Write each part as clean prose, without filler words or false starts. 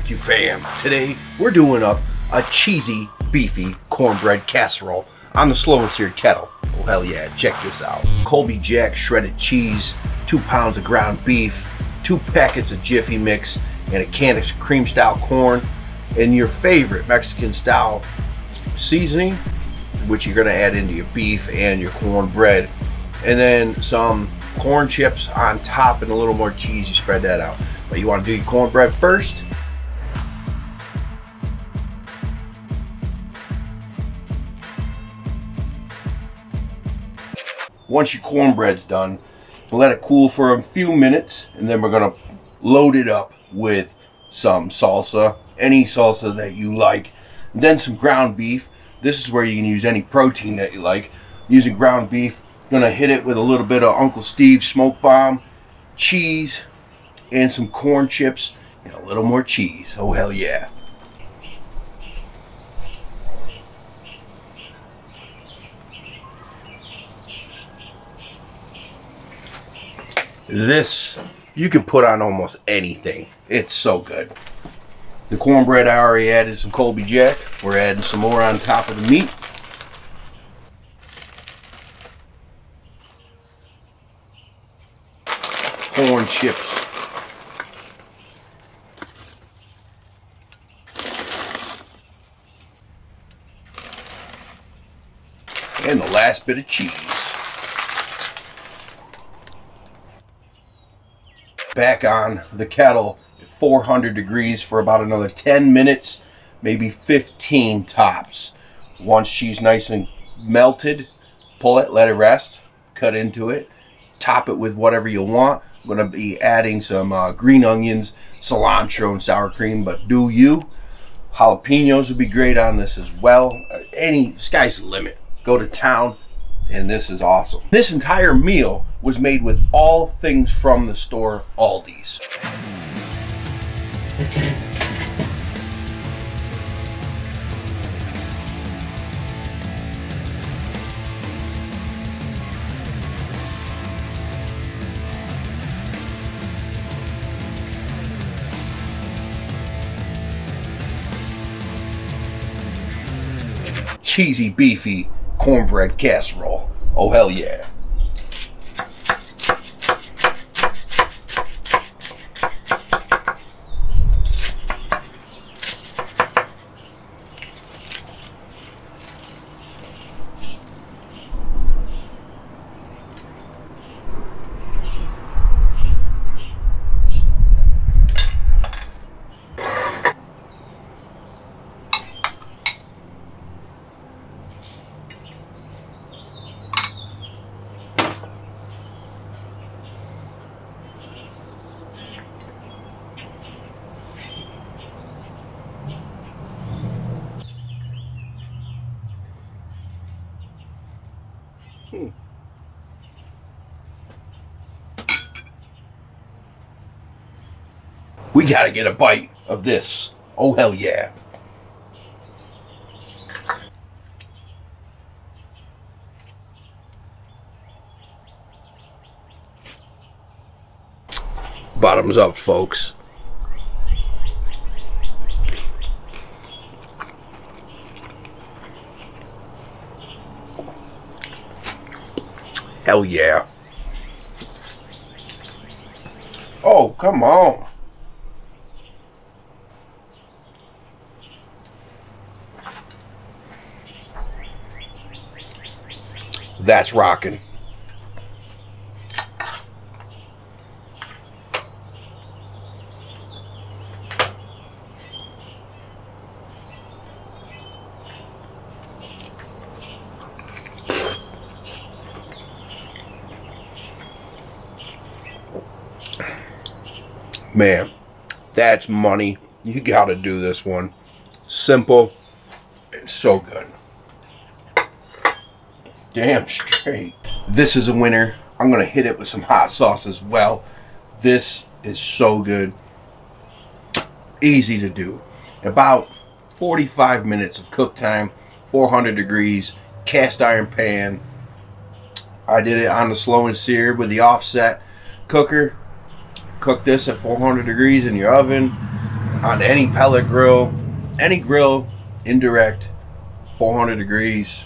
barbecue fam. Today we're doing up a cheesy, beefy cornbread casserole on the slow and seared kettle. Oh hell yeah, check this out. Colby Jack shredded cheese, 2 pounds of ground beef, 2 packets of Jiffy mix, and a can of cream style corn, and your favorite Mexican style seasoning, which you're gonna add into your beef and your cornbread, and then some corn chips on top and a little more cheese. You spread that out. But you want to do your cornbread first. Once your cornbread's done, let it cool for a few minutes, and then we're gonna load it up with some salsa, any salsa that you like, and then some ground beef. This is where you can use any protein that you like. Using ground beef, gonna hit it with a little bit of Uncle Steve's smoke bomb, cheese, and some corn chips, and a little more cheese. Oh hell yeah. This you can put on almost anything. It's so good. The cornbread, I already added some Colby Jack. We're adding some more on top of the meat. Corn chips. And the last bit of cheese. Back on the kettle at 400 degrees for about another 10 minutes, maybe 15 tops. Once she's nice and melted, pull it, let it rest, cut into it, top it with whatever you want. I'm going to be adding some green onions, cilantro, and sour cream, but do you. Jalapenos would be great on this as well. Sky's the limit. Go to town, and this is awesome. This entire meal was made with all things from the store Aldi's. Cheesy, beefy cornbread casserole. Oh hell yeah. We gotta get a bite of this. Oh hell yeah. Bottoms up, folks. Hell yeah. Oh, come on. That's rocking. Man, that's money. You gotta do this one. Simple and so good. Damn straight. This is a winner. I'm gonna hit it with some hot sauce as well. This is so good. Easy to do. About 45 minutes of cook time, 400 degrees, cast iron pan. I did it on the slow and seared with the offset cooker. Cook this at 400 degrees in your oven. on any pellet grill, any grill, indirect, 400 degrees.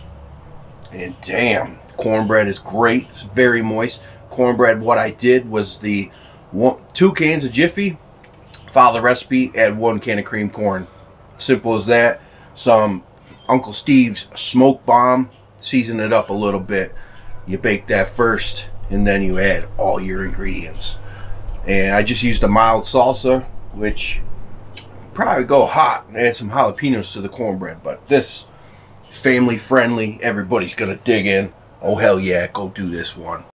And damn, cornbread is great. It's very moist. Cornbread, what I did was the 2 cans of Jiffy, follow the recipe, add 1 can of cream corn. Simple as that. Some Uncle Steve's smoke bomb, season it up a little bit. You bake that first, and then you add all your ingredients. And I just used a mild salsa, which probably go hot, and add some jalapenos to the cornbread. But this, family friendly, everybody's gonna dig in. Oh hell yeah, go do this one.